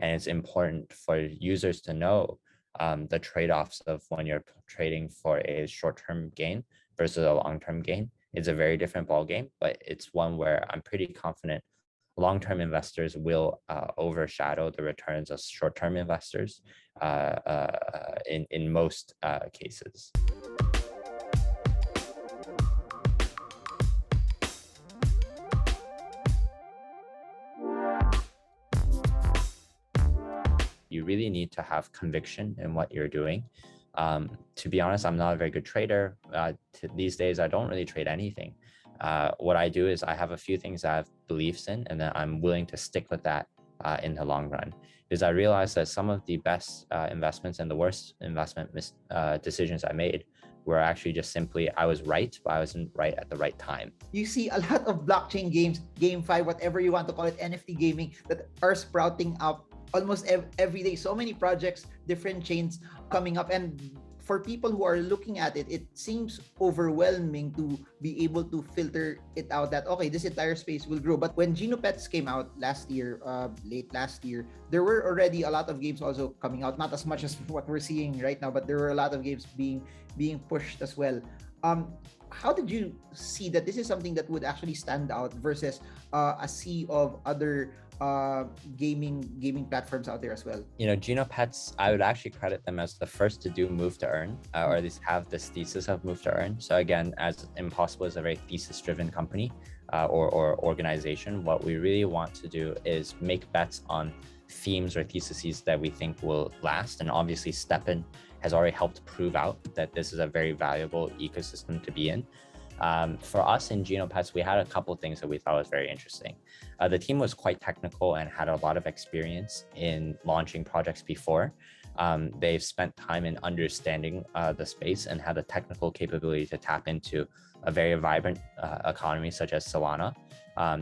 And it's important for users to know the trade-offs of when you're trading for a short-term gain versus a long-term gain. It's a very different ball game, but it's one where I'm pretty confident long-term investors will overshadow the returns of short-term investors in most cases. You really need to have conviction in what you're doing. To be honest, I'm not a very good trader. These days, I don't really trade anything. What I do is I have a few things I have beliefs in, and then I'm willing to stick with that in the long run. Because I realized that some of the best investments and the worst investment decisions I made were actually just simply, I was right, but I wasn't right at the right time. You see a lot of blockchain games, GameFi, whatever you want to call it, NFT gaming, that are sprouting up almost every day. So many projects, different chains coming up, and for people who are looking at it, it seems overwhelming to be able to filter it out that, okay, this entire space will grow. But when GenoPets came out last year, late last year, there were already a lot of games also coming out, not as much as what we're seeing right now, but there were a lot of games being pushed as well. How did you see that this is something that would actually stand out versus a sea of other gaming platforms out there as well? You know, GenoPets, I would actually credit them as the first to do move to earn, or at least have this thesis of move to earn. So again, as Impossible is a very thesis-driven company or organization, what we really want to do is make bets on themes or theses that we think will last. And obviously, STEPN has already helped prove out that this is a very valuable ecosystem to be in. For us in GenoPets, we had a couple of things that we thought was very interesting. The team was quite technical and had a lot of experience in launching projects before. They've spent time in understanding the space and had the technical capability to tap into a very vibrant economy such as Solana.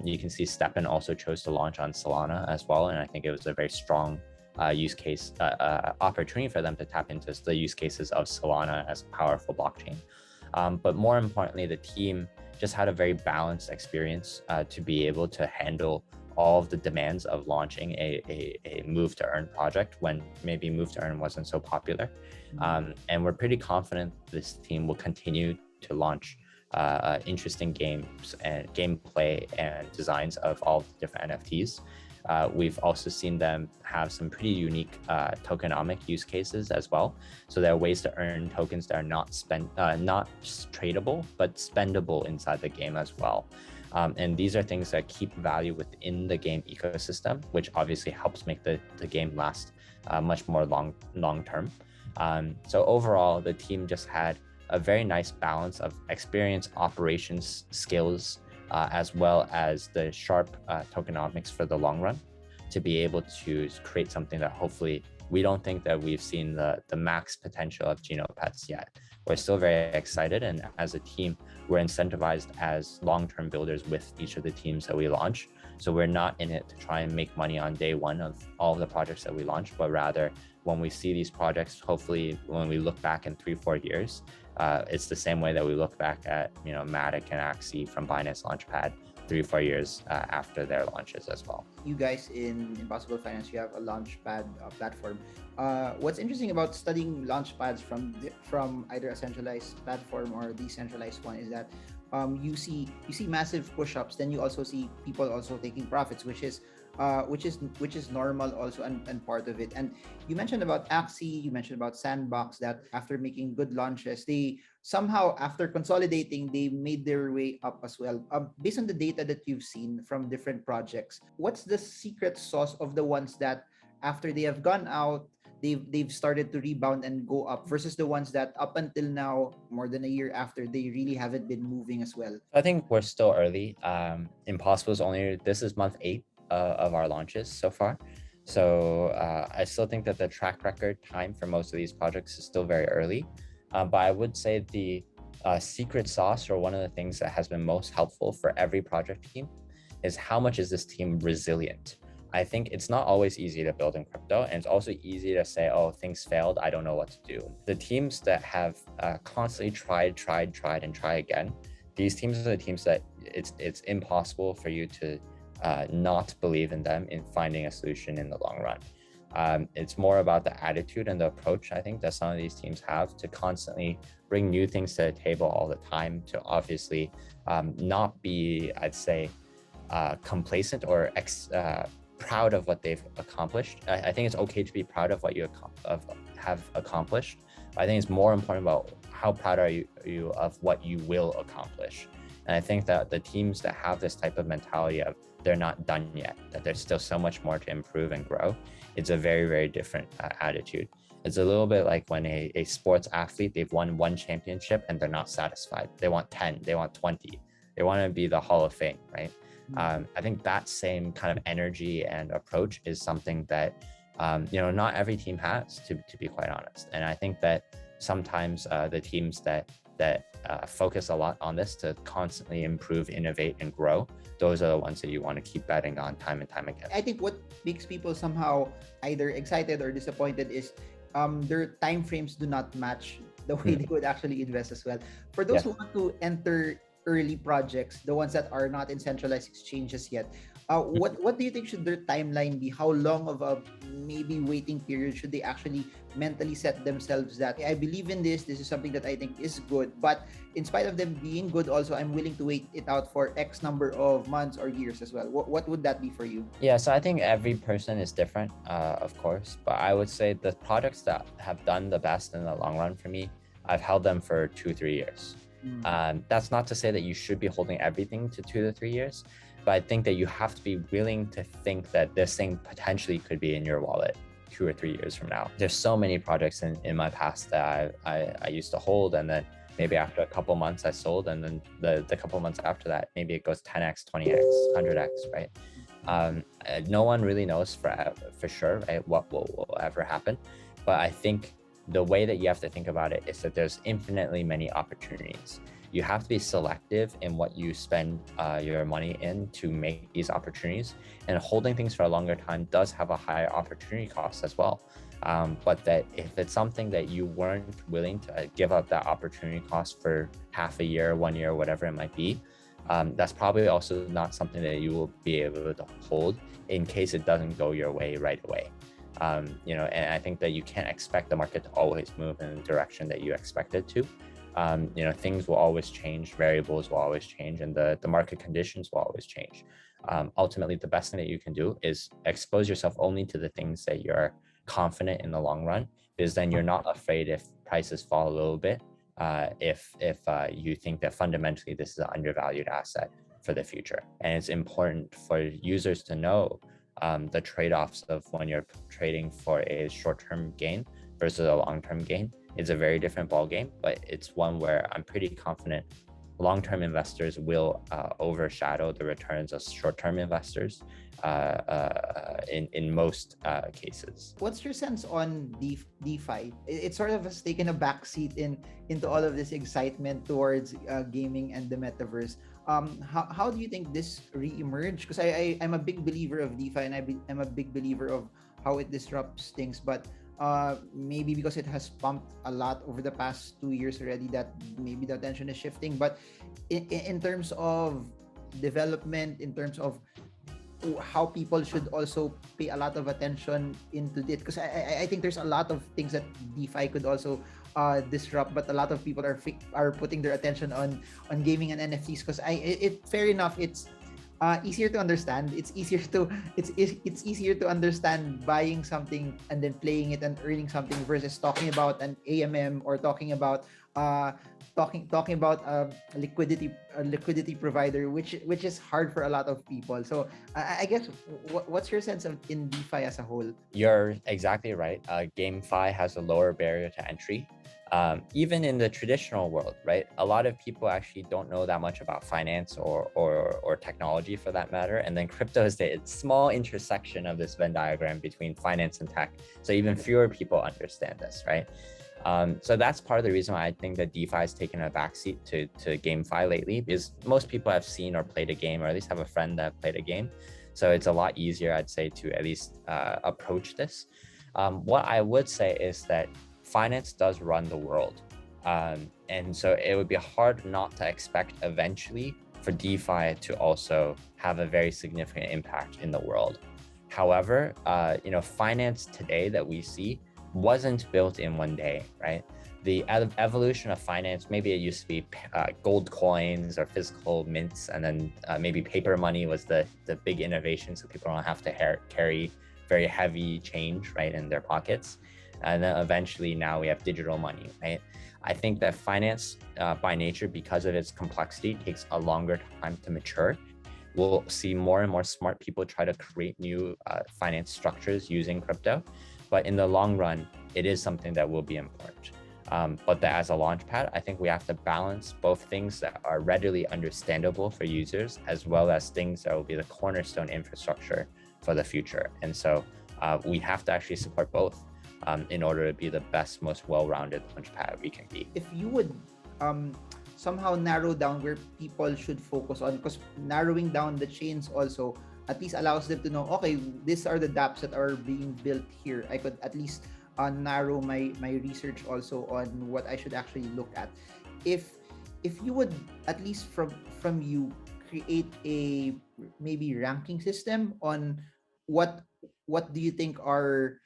You can see STEPN also chose to launch on Solana as well, and I think it was a very strong use case opportunity for them to tap into the use cases of Solana as a powerful blockchain. But more importantly, the team just had a very balanced experience to be able to handle all of the demands of launching a move to earn project when maybe move to earn wasn't so popular. And we're pretty confident this team will continue to launch interesting games and gameplay and designs of all the different NFTs. We've also seen them have some pretty unique tokenomic use cases as well. So there are ways to earn tokens that are not tradable, but spendable inside the game as well. And these are things that keep value within the game ecosystem, which obviously helps make the game last much more long term. So overall, the team just had a very nice balance of experience, operations, skills, as well as the sharp tokenomics for the long run to be able to create something that hopefully we don't think that we've seen the max potential of GenoPets yet. We're still very excited, and as a team, we're incentivized as long-term builders with each of the teams that we launch. So we're not in it to try and make money on day one of all of the projects that we launch, but rather when we see these projects, hopefully when we look back in 3-4 years, it's the same way that we look back at, you know, Matic and Axie from Binance Launchpad 3-4 years after their launches as well. You guys in Impossible Finance, you have a Launchpad platform. What's interesting about studying Launchpads from either a centralized platform or a decentralized one is that you see massive push-ups. Then you also see people also taking profits, which is normal also and part of it. And you mentioned about Axie, you mentioned about Sandbox, that after making good launches, they somehow, after consolidating, they made their way up as well. Based on the data that you've seen from different projects, what's the secret sauce of the ones that after they have gone out, they've started to rebound and go up versus the ones that up until now, more than a year after, they really haven't been moving as well? I think we're still early. Impossible is this is month 8 of our launches so far. So I still think that the track record time for most of these projects is still very early. But I would say the secret sauce, or one of the things that has been most helpful for every project team, is how much is this team resilient? I think it's not always easy to build in crypto, and it's also easy to say, oh, things failed, I don't know what to do. The teams that have constantly tried and try again, these teams are the teams that it's impossible for you to not believe in them in finding a solution in the long run. It's more about the attitude and the approach, I think, that some of these teams have to constantly bring new things to the table all the time, to obviously not be, I'd say, complacent or proud of what they've accomplished. I think it's okay to be proud of what you have accomplished. I think it's more important about how proud are you of what you will accomplish. And I think that the teams that have this type of mentality of they're not done yet, that there's still so much more to improve and grow, it's a very, very different attitude. It's a little bit like when a sports athlete, they've won one championship and they're not satisfied. They want 10, they want 20. They want to be the Hall of Fame, right? I think that same kind of energy and approach is something that, not every team has, to be quite honest. And I think that sometimes the teams that focus a lot on this to constantly improve, innovate, and grow, those are the ones that you want to keep betting on time and time again. I think what makes people somehow either excited or disappointed is their time frames do not match the way they would actually invest as well. For those who want to enter early projects, the ones that are not in centralized exchanges yet, what do you think should their timeline be? How long of a maybe waiting period should they actually mentally set themselves that I believe in this is something that I think is good, but in spite of them being good, also I'm willing to wait it out for X number of months or years as well? What would that be for you? Yeah, so I think every person is different, of course, but I would say the products that have done the best in the long run for me, I've held them for 2-3 years. That's not to say that you should be holding everything to 2 to 3 years, but I think that you have to be willing to think that this thing potentially could be in your wallet 2 or 3 years from now. There's so many projects in my past that I used to hold, and then maybe after a couple months I sold, and then the couple months after that, maybe it goes 10x, 20x, 100x, right? No one really knows for sure, right, what will ever happen. But I think the way that you have to think about it is that there's infinitely many opportunities. You have to be selective in what you spend your money in to make these opportunities. And holding things for a longer time does have a higher opportunity cost as well. But that if it's something that you weren't willing to give up that opportunity cost for half a year, 1 year, whatever it might be, that's probably also not something that you will be able to hold in case it doesn't go your way right away. And I think that you can't expect the market to always move in the direction that you expect it to. Things will always change, variables will always change, and the market conditions will always change. Ultimately, the best thing that you can do is expose yourself only to the things that you're confident in the long run, because then you're not afraid if prices fall a little bit, if you think that fundamentally this is an undervalued asset for the future. And it's important for users to know the trade-offs of when you're trading for a short-term gain versus a long-term gain. It's a very different ballgame, but it's one where I'm pretty confident long-term investors will overshadow the returns of short-term investors in most cases. What's your sense on DeFi? It sort of has taken a backseat into all of this excitement towards gaming and the metaverse. How do you think this re-emerged? Because I'm a big believer of DeFi, and I'm a big believer of how it disrupts things, but maybe because it has pumped a lot over the past 2 years already, that maybe the attention is shifting. But in terms of development, in terms of how people should also pay a lot of attention into it, because I think there's a lot of things that DeFi could also disrupt, but a lot of people are putting their attention on gaming and NFTs, because fair enough, it's easier to understand. It's easier to understand buying something and then playing it and earning something versus talking about an AMM or talking about a liquidity provider, which is hard for a lot of people. So I guess what's your sense of in DeFi as a whole? You're exactly right. GameFi has a lower barrier to entry. Even in the traditional world, right? A lot of people actually don't know that much about finance or technology for that matter. And then crypto is the small intersection of this Venn diagram between finance and tech. So even fewer people understand this, right? So that's part of the reason why I think that DeFi has taken a backseat to GameFi lately, because most people have seen or played a game, or at least have a friend that played a game. So it's a lot easier, I'd say, to at least approach this. What I would say is that finance does run the world. And so it would be hard not to expect eventually for DeFi to also have a very significant impact in the world. However, finance today that we see wasn't built in one day, right? The evolution of finance, maybe it used to be gold coins or physical mints, and then maybe paper money was the big innovation, so people don't have to carry very heavy change, right, in their pockets. And then eventually now we have digital money, right? I think that finance by nature, because of its complexity, takes a longer time to mature. We'll see more and more smart people try to create new finance structures using crypto. But in the long run, it is something that will be important. But that as a launchpad, I think we have to balance both things that are readily understandable for users, as well as things that will be the cornerstone infrastructure for the future. And so we have to actually support both in order to be the best, most well-rounded launchpad we can be. If you would somehow narrow down where people should focus on, because narrowing down the chains also at least allows them to know, okay, these are the dApps that are being built here. I could at least narrow my research also on what I should actually look at. If you would at least from you create a maybe ranking system on what do you think are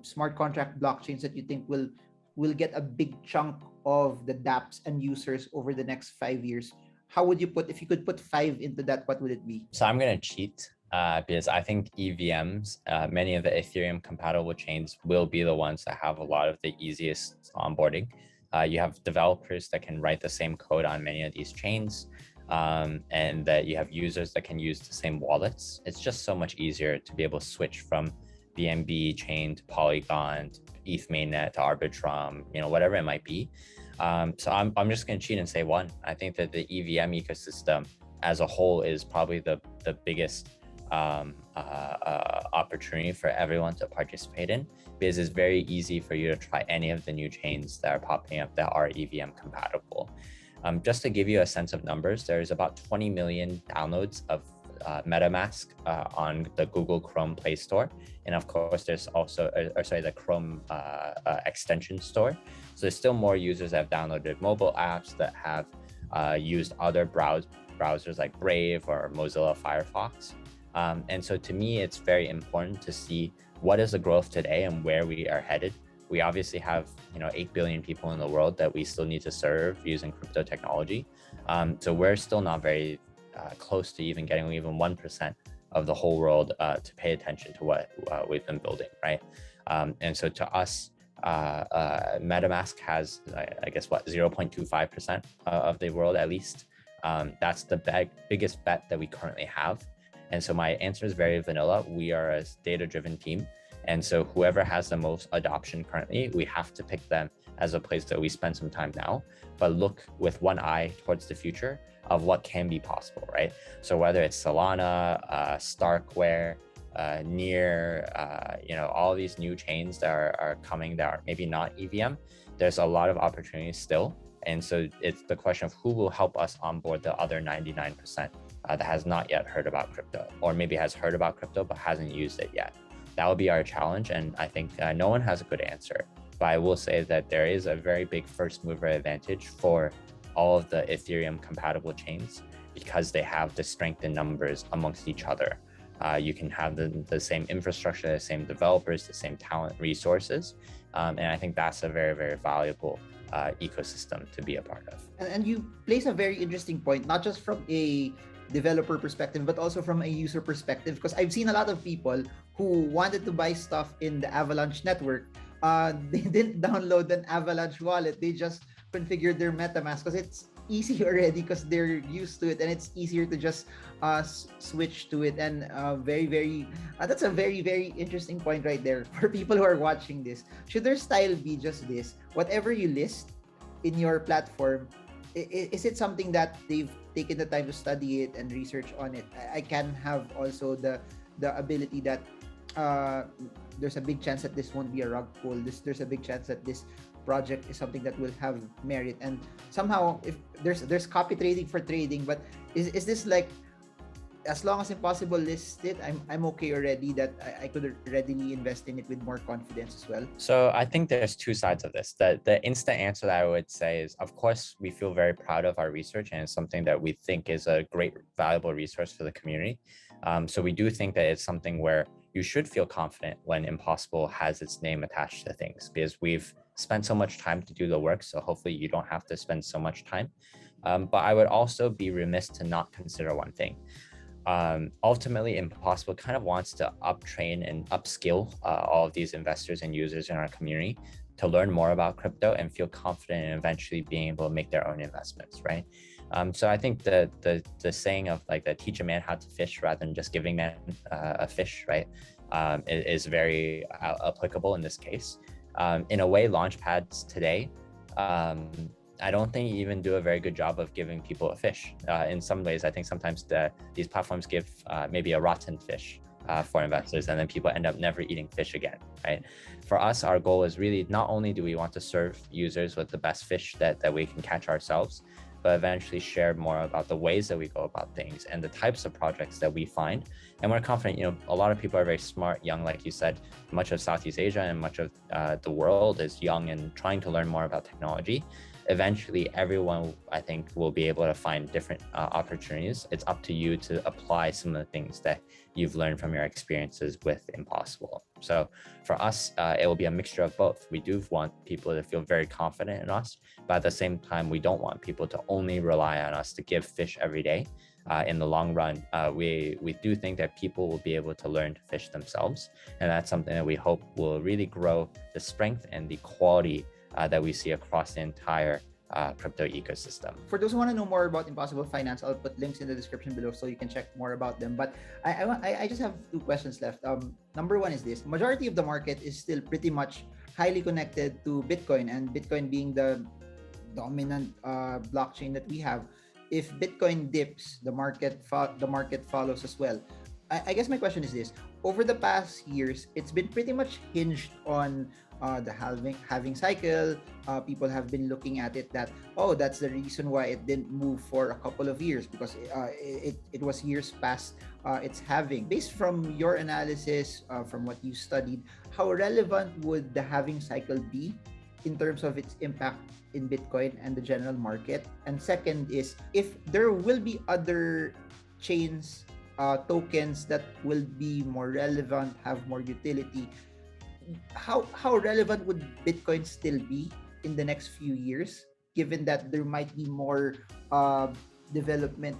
smart contract blockchains that you think will get a big chunk of the dApps and users over the next 5 years, how would you put, if you could put 5 into that, what would it be? So I'm going to cheat because I think EVMs, many of the Ethereum compatible chains will be the ones that have a lot of the easiest onboarding. You have developers that can write the same code on many of these chains, and that you have users that can use the same wallets. It's just so much easier to be able to switch from BNB chain to Polygon, to ETH mainnet to Arbitrum, whatever it might be. So I'm just going to cheat and say 1. I think that the EVM ecosystem as a whole is probably the biggest opportunity for everyone to participate in, because it's very easy for you to try any of the new chains that are popping up that are EVM compatible. Just to give you a sense of numbers, there's about 20 million downloads of MetaMask on the Google Chrome Play Store. And of course, there's also, the Chrome extension store. So there's still more users that have downloaded mobile apps that have used other browsers like Brave or Mozilla Firefox. And so to me, it's very important to see what is the growth today and where we are headed. We obviously have 8 billion people in the world that we still need to serve using crypto technology. So we're still not very close to even getting even 1% of the whole world to pay attention to what we've been building, right? And so to us, MetaMask has, I guess, 0.25% of the world at least. That's the biggest bet that we currently have. And so my answer is very vanilla. We are a data-driven team. And so whoever has the most adoption currently, we have to pick them as a place that we spend some time now, but look with one eye towards the future of what can be possible, right? So whether it's Solana, Starkware, Near, all these new chains that are coming that are maybe not EVM, there's a lot of opportunities still. And so it's the question of who will help us onboard the other 99% that has not yet heard about crypto, or maybe has heard about crypto but hasn't used it yet. That will be our challenge. And I think no one has a good answer. But I will say that there is a very big first mover advantage for all of the Ethereum compatible chains because they have the strength in numbers amongst each other. You can have the same infrastructure, the same developers, the same talent resources. And I think that's a very, very valuable ecosystem to be a part of. And you place a very interesting point, not just from a developer perspective, but also from a user perspective, because I've seen a lot of people who wanted to buy stuff in the Avalanche network. They didn't download an Avalanche wallet. They just configured their MetaMask because it's easy already, because they're used to it, and it's easier to just switch to it. And that's a very, very interesting point right there for people who are watching this. Should their style be just this? Whatever you list in your platform, is it something that they've taken the time to study it and research on it? I can have also the ability that there's a big chance that this won't be a rug pull. There's a big chance that this project is something that will have merit. And somehow, if there's copy trading for trading, but is this like, as long as impossible listed, I'm okay already, that I could readily invest in it with more confidence as well? So I think there's two sides of this. The instant answer that I would say is, of course, we feel very proud of our research, and it's something that we think is a great, valuable resource for the community. So we do think that it's something where you should feel confident when impossible has its name attached to things, because we've spent so much time to do the work. So hopefully you don't have to spend so much time. But I would also be remiss to not consider one thing. Ultimately, Impossible kind of wants to uptrain and upskill all of these investors and users in our community to learn more about crypto and feel confident in eventually being able to make their own investments, right? So I think the saying of like the teach a man how to fish rather than just giving man a fish, right, is very applicable in this case. In a way, launchpads today, I don't think you even do a very good job of giving people a fish. In some ways, I think sometimes these platforms give maybe a rotten fish for investors, and then people end up never eating fish again, right? For us, our goal is really not only do we want to serve users with the best fish that we can catch ourselves, but eventually share more about the ways that we go about things and the types of projects that we find. And we're confident, a lot of people are very smart, young, like you said. Much of Southeast Asia and much of the world is young and trying to learn more about technology. Eventually, everyone, I think, will be able to find different opportunities. It's up to you to apply some of the things that you've learned from your experiences with Impossible. So for us, it will be a mixture of both. We do want people to feel very confident in us, but at the same time, we don't want people to only rely on us to give fish every day. In the long run, we do think that people will be able to learn to fish themselves. And that's something that we hope will really grow the strength and the quality that we see across the entire crypto ecosystem. For those who want to know more about Impossible Finance, I'll put links in the description below so you can check more about them. But I just have two questions left. Number one is this: majority of the market is still pretty much highly connected to Bitcoin, and Bitcoin being the dominant blockchain that we have. If Bitcoin dips, the market follows as well. I guess my question is this: over the past years, it's been pretty much hinged on the halving cycle. People have been looking at it that, oh, that's the reason why it didn't move for a couple of years, because it was years past its halving. Based from your analysis, from what you studied, how relevant would the halving cycle be in terms of its impact in Bitcoin and the general market? And second is, if there will be other chains, tokens that will be more relevant, have more utility, how relevant would Bitcoin still be in the next few years, given that there might be more development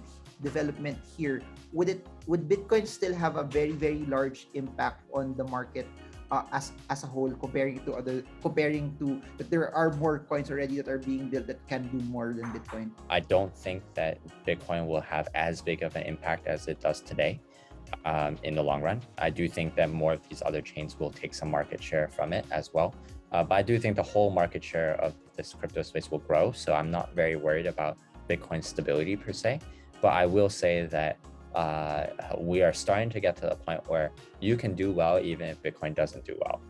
here? Would Bitcoin still have a very, very large impact on the market as a whole, comparing to that there are more coins already that are being built that can do more than Bitcoin? I don't think that Bitcoin will have as big of an impact as it does today in the long run. I do think that more of these other chains will take some market share from it as well. But I do think the whole market share of this crypto space will grow. So I'm not very worried about Bitcoin's stability per se. But I will say that we are starting to get to the point where you can do well even if Bitcoin doesn't do well.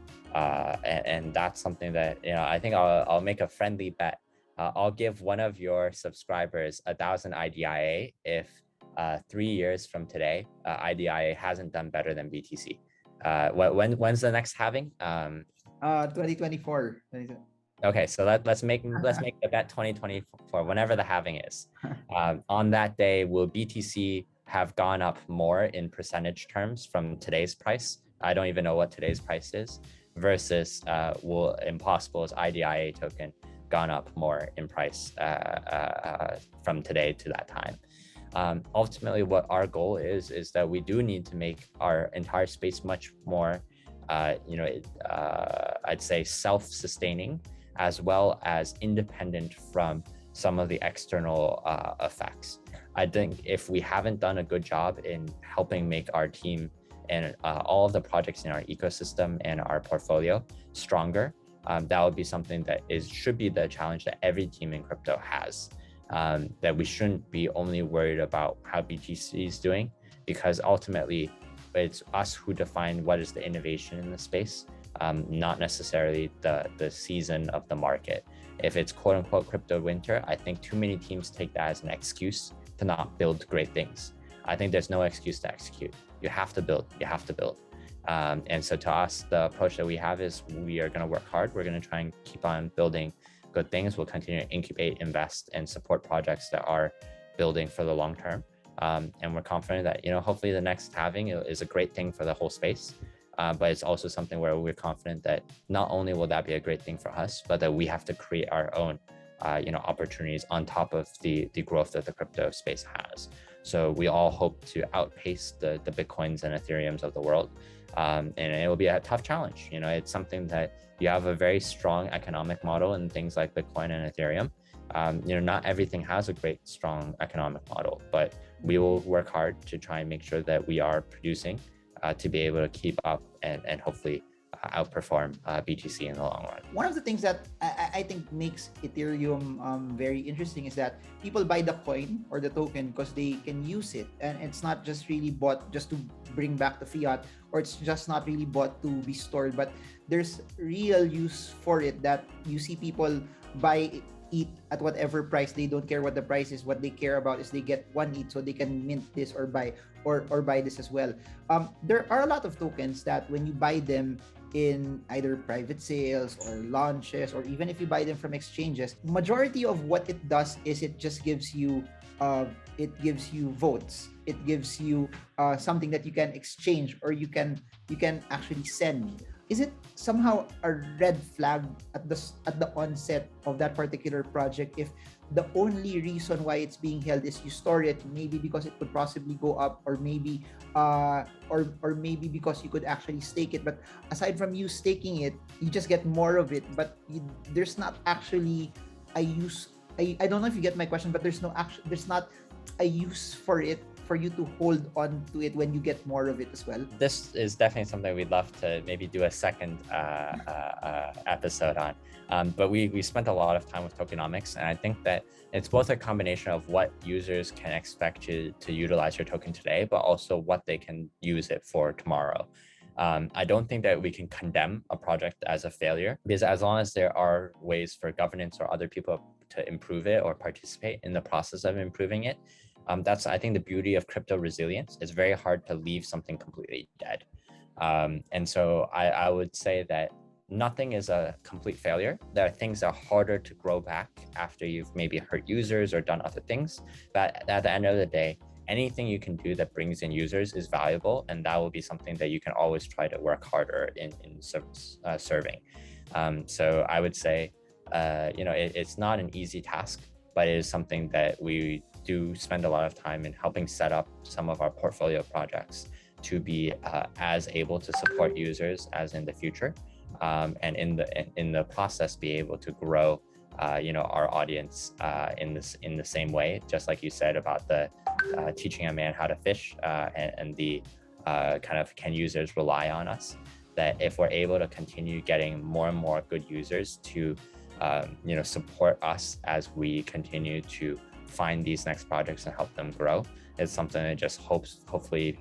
And that's something that, I think I'll make a friendly bet. I'll give one of your subscribers 1,000 IDIA if 3 years from today, IDIA hasn't done better than BTC. When's the next halving? 2024. Okay, so let's make the bet 2024, whenever the halving is. On that day, will BTC have gone up more in percentage terms from today's price? I don't even know what today's price is, versus will Impossible's IDIA token gone up more in price from today to that time? Ultimately, what our goal is that we do need to make our entire space much more, I'd say self-sustaining, as well as independent from some of the external effects. I think if we haven't done a good job in helping make our team and all of the projects in our ecosystem and our portfolio stronger, that would be something that should be the challenge that every team in crypto has. That we shouldn't be only worried about how BTC is doing, because ultimately it's us who define what is the innovation in the space, not necessarily the season of the market. If it's quote unquote crypto winter, I think too many teams take that as an excuse to not build great things. I think there's no excuse to execute. You have to build. And so to us, the approach that we have is we are going to work hard. We're going to try and keep on building good things. We'll continue to incubate, invest, and support projects that are building for the long term. And we're confident that, hopefully the next halving is a great thing for the whole space. But it's also something where we're confident that not only will that be a great thing for us, but that we have to create our own opportunities on top of the growth that the crypto space has. So we all hope to outpace the Bitcoins and Ethereums of the world. And it will be a tough challenge. It's something that you have a very strong economic model in things like Bitcoin and Ethereum. Not everything has a great, strong economic model, but we will work hard to try and make sure that we are producing to be able to keep up and hopefully outperform BTC in the long run. One of the things that I think makes Ethereum very interesting is that people buy the coin or the token because they can use it, and it's not just really bought just to bring back the fiat, or it's just not really bought to be stored, but there's real use for it, that you see people buy ETH at whatever price. They don't care what the price is. What they care about is they get one ETH so they can mint this or buy this as well. There are a lot of tokens that when you buy them in either private sales or launches, or even if you buy them from exchanges, majority of what it does is it just gives you votes. It gives you something that you can exchange, or you can actually send. Is it somehow a red flag at the onset of that particular project if the only reason why it's being held is you store it, maybe because it could possibly go up, or maybe maybe because you could actually stake it, but aside from you staking it, you just get more of it, but there's not actually a use. I don't know if you get my question, but there's not a use for it, for you to hold on to it when you get more of it as well. This is definitely something we'd love to maybe do a second episode on. But we spent a lot of time with tokenomics, and I think that it's both a combination of what users can expect to utilize your token today, but also what they can use it for tomorrow. I don't think that we can condemn a project as a failure, because as long as there are ways for governance or other people to improve it or participate in the process of improving it, that's, I think, the beauty of crypto resilience. It's very hard to leave something completely dead. And so I would say that nothing is a complete failure. There are things that are harder to grow back after you've maybe hurt users or done other things. But at the end of the day, anything you can do that brings in users is valuable, and that will be something that you can always try to work harder in serving. So I would say, it's not an easy task, but it is something that we do spend a lot of time in helping set up some of our portfolio projects to be as able to support users as in the future, and in the process be able to grow our audience in the same way, just like you said about the teaching a man how to fish, and the kind of, can users rely on us, that if we're able to continue getting more and more good users to support us as we continue to find these next projects and help them grow, it's something that just hopefully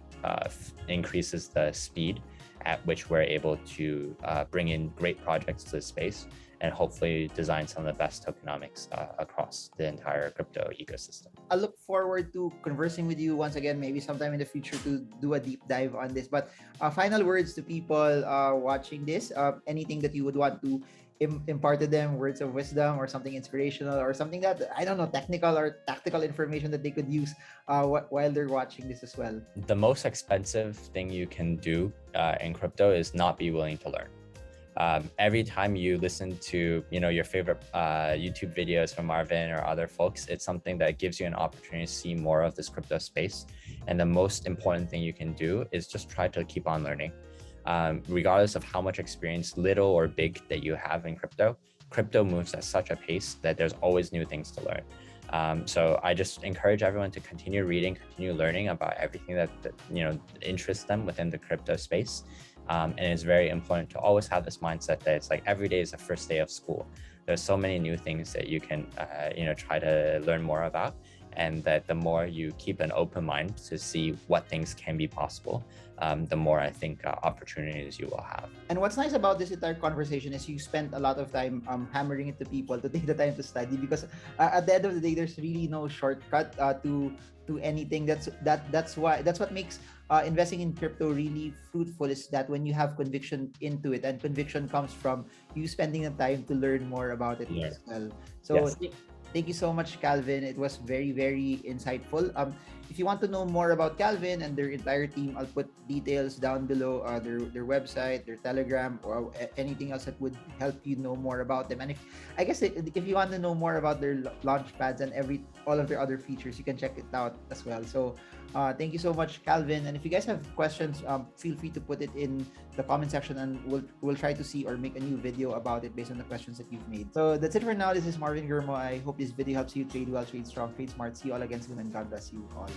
increases the speed at which we're able to bring in great projects to the space, and hopefully design some of the best tokenomics across the entire crypto ecosystem. I look forward to conversing with you once again, maybe sometime in the future, to do a deep dive on this. But final words to people watching this, anything that you would want to impart to them, words of wisdom or something inspirational, or something that, I don't know, technical or tactical information that they could use while they're watching this as well. The most expensive thing you can do in crypto is not be willing to learn. Every time you listen to your favorite YouTube videos from Marvin or other folks, it's something that gives you an opportunity to see more of this crypto space. And the most important thing you can do is just try to keep on learning. Regardless of how much experience, little or big, that you have in crypto moves at such a pace that there's always new things to learn. So I just encourage everyone to continue reading, continue learning about everything that interests them within the crypto space. And it's very important to always have this mindset that it's like every day is the first day of school. There's so many new things that you can try to learn more about, and that the more you keep an open mind to see what things can be possible, the more I think opportunities you will have. And what's nice about this entire conversation is you spent a lot of time hammering it to people to take the time to study, because at the end of the day, there's really no shortcut to anything. That's what makes investing in crypto really fruitful, is that when you have conviction into it, and conviction comes from you spending the time to learn more about it as well. So yes. Thank you so much, Calvin. It was very, very insightful. if you want to know more about Calvin and their entire team, I'll put details down below, their website, their Telegram, or anything else that would help you know more about them. And if you want to know more about their launch pads and all of their other features, you can check it out as well. So thank you so much, Calvin. And if you guys have questions, feel free to put it in the comment section, and we'll try to see or make a new video about it based on the questions that you've made. So that's it for now. This is Marvin Germo. I hope this video helps you trade well, trade strong, trade smart. See you all again soon, and God bless you all.